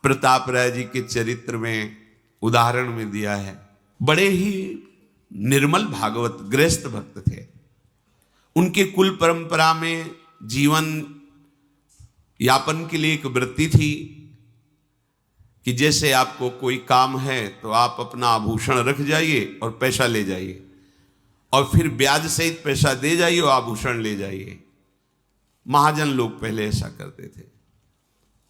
प्रताप राय जी के चरित्र में उदाहरण में दिया है। बड़े ही निर्मल भागवत गृहस्थ भक्त थे। उनके कुल परंपरा में जीवन यापन के लिए एक वृत्ति थी कि जैसे आपको कोई काम है तो आप अपना आभूषण रख जाइए और पैसा ले जाइए, और फिर ब्याज सहित पैसा दे जाइए और आभूषण ले जाइए। महाजन लोग पहले ऐसा करते थे।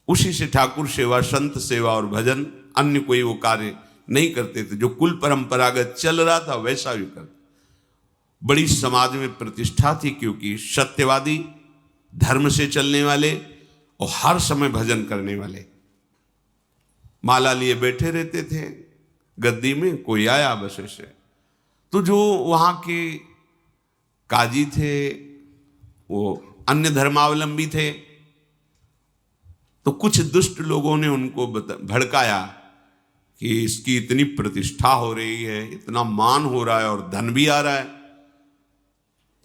उसी से ठाकुर सेवा, संत सेवा और भजन, अन्य कोई वो कार्य नहीं करते थे। जो कुल परंपरागत चल रहा था वैसा भी करते। बड़ी समाज में प्रतिष्ठा थी, क्योंकि सत्यवादी, धर्म से चलने वाले और हर समय भजन करने वाले। माला लिए बैठे रहते थे गद्दी में, कोई आया बस ऐसे। तो जो वहाँ के काजी थे वो अन्य धर्मावलंबी थे, तो कुछ दुष्ट लोगों ने उनको भड़काया कि इसकी इतनी प्रतिष्ठा हो रही है, इतना मान हो रहा है और धन भी आ रहा है।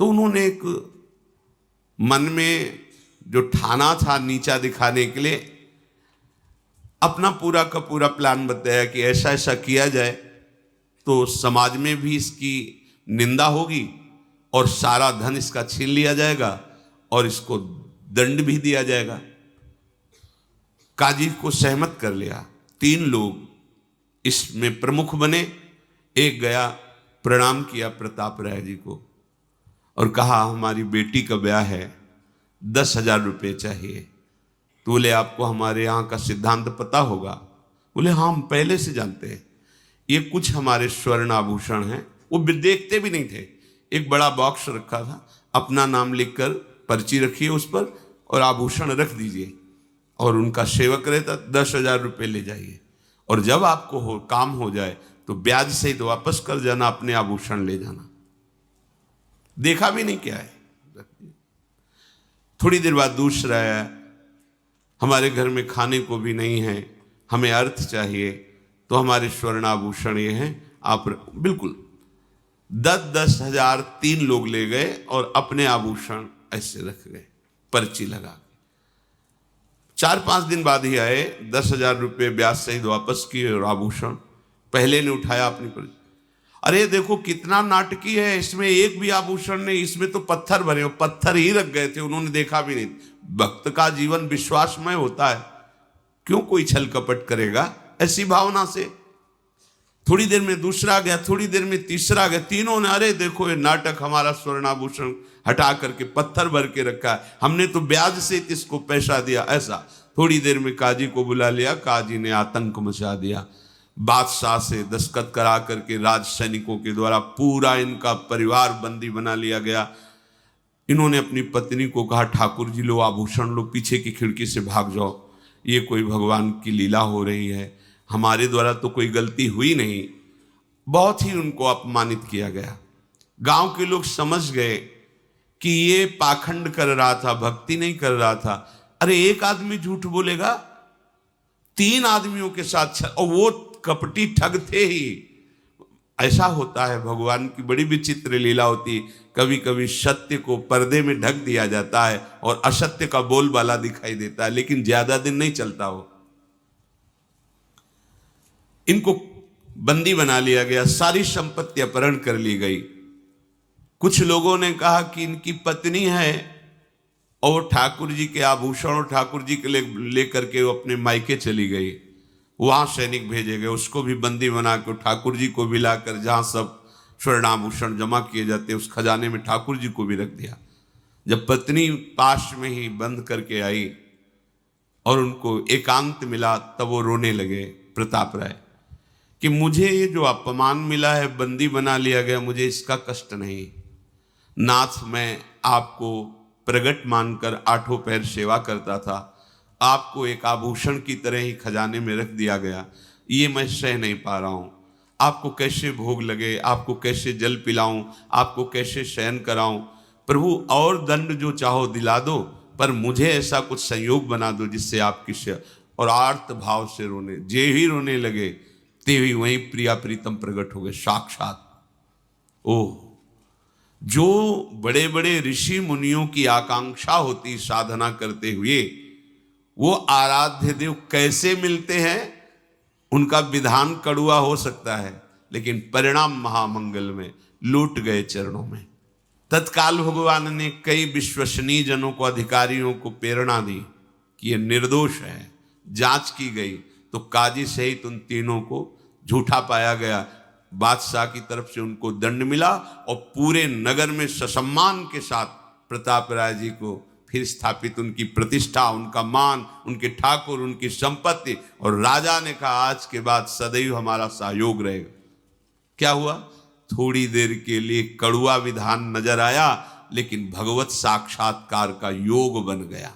तो उन्होंने एक मन में जो ठाना था नीचा दिखाने के लिए, अपना पूरा का पूरा प्लान बताया कि ऐसा ऐसा किया जाए तो समाज में भी इसकी निंदा होगी और सारा धन इसका छीन लिया जाएगा और इसको दंड भी दिया जाएगा। काजी को सहमत कर लिया। 3 लोग इसमें प्रमुख बने। एक गया, प्रणाम किया प्रताप राय जी को और कहा हमारी बेटी का ब्याह है, 10,000 रुपये चाहिए। तो बोले आपको हमारे यहाँ का सिद्धांत पता होगा? बोले हाँ, हम पहले से जानते हैं। ये कुछ हमारे स्वर्ण आभूषण हैं। वो देखते भी नहीं थे। एक बड़ा बॉक्स रखा था, अपना नाम लिखकर पर्ची रखिए उस पर और आभूषण रख दीजिए, और उनका सेवक रहता, 10,000 रुपये ले जाइए, और जब आपको काम हो जाए तो ब्याज सहित वापस कर जाना, अपने आभूषण ले जाना। देखा भी नहीं क्या है। थोड़ी देर बाद दूसरा आया, हमारे घर में खाने को भी नहीं है, हमें अर्थ चाहिए, तो हमारे स्वर्ण आभूषण ये हैं, आप बिल्कुल 10,000 3 लोग ले गए और अपने आभूषण ऐसे रख गए पर्ची लगा के। 4-5 दिन बाद ही आए, 10,000 रुपये ब्याज सहित वापस किए और आभूषण पहले ने उठाया अपनी पर्ची। अरे देखो कितना नाटकी है, इसमें एक भी आभूषण नहीं, इसमें तो पत्थर भरे हो। पत्थर ही रख गए थे, उन्होंने देखा भी नहीं। भक्त का जीवन विश्वासमय होता है, क्यों कोई छल कपट करेगा ऐसी भावना से। थोड़ी देर में दूसरा गया, थोड़ी देर में तीसरा गया। तीनों ने अरे देखो ये नाटक, हमारा स्वर्णाभूषण हटा करके पत्थर भर के रखा है, हमने तो ब्याज से इसको पैसा दिया। ऐसा थोड़ी देर में काजी को बुला लिया। काजी ने आतंक मचा दिया। बादशाह से दस्तखत करा करके राज सैनिकों के द्वारा पूरा इनका परिवार बंदी बना लिया गया। इन्होंने अपनी पत्नी को कहा ठाकुर जी लो आभूषण लो, पीछे की खिड़की से भाग जाओ, ये कोई भगवान की लीला हो रही है, हमारे द्वारा तो कोई गलती हुई नहीं। बहुत ही उनको अपमानित किया गया। गांव के लोग समझ गए कि ये पाखंड कर रहा था, भक्ति नहीं कर रहा था। अरे एक आदमी झूठ बोलेगा, 3 आदमियों के साथ, और वो कपटी ठग थे ही। ऐसा होता है, भगवान की बड़ी विचित्र लीला होती है। कभी कभी सत्य को पर्दे में ढक दिया जाता है और असत्य का बोलबाला दिखाई देता है, लेकिन ज्यादा दिन नहीं चलता वो। इनको बंदी बना लिया गया, सारी संपत्ति अपहरण कर ली गई। कुछ लोगों ने कहा कि इनकी पत्नी है और ठाकुर जी के आभूषण और ठाकुर जी के लेकर के वो अपने मायके चली गई। वहां सैनिक भेजे गए, उसको भी बंदी बना कर ठाकुर जी को भी लाकर जहां सब स्वर्णाभूषण जमा किए जाते उस खजाने में ठाकुर जी को भी रख दिया। जब पत्नी पास में ही बंद करके आई और उनको एकांत मिला, तब वो रोने लगे प्रताप राय कि मुझे ये जो अपमान मिला है, बंदी बना लिया गया, मुझे इसका कष्ट नहीं। नाथ, मैं आपको प्रगट मानकर 8 पैर सेवा करता था, आपको एक आभूषण की तरह ही खजाने में रख दिया गया, ये मैं सह नहीं पा रहा हूँ। आपको कैसे भोग लगे, आपको कैसे जल पिलाऊं, आपको कैसे शयन कराऊं। प्रभु और दंड जो चाहो दिला दो, पर मुझे ऐसा कुछ संयोग बना दो जिससे आपकी और आर्त भाव से रोने, जे ही रोने लगे ते ही वहीं प्रिया प्रीतम प्रकट हो गए साक्षात। ओह, जो बड़े बड़े ऋषि मुनियों की आकांक्षा होती साधना करते हुए, वो आराध्य देव कैसे मिलते हैं, उनका विधान कड़ुआ हो सकता है, लेकिन परिणाम महामंगल में लूट गए चरणों में। तत्काल भगवान ने कई विश्वसनीय जनों को, अधिकारियों को प्रेरणा दी कि ये निर्दोष है। जांच की गई तो काजी सहित उन तीनों को झूठा पाया गया। बादशाह की तरफ से उनको दंड मिला और पूरे नगर में ससम्मान के साथ प्रताप राय जी को फिर स्थापित, उनकी प्रतिष्ठा, उनका मान, उनके ठाकुर, उनकी संपत्ति। और राजा ने कहा आज के बाद सदैव हमारा सहयोग रहेगा। क्या हुआ? थोड़ी देर के लिए कड़ुआ विधान नजर आया, लेकिन भगवत साक्षात्कार का योग बन गया।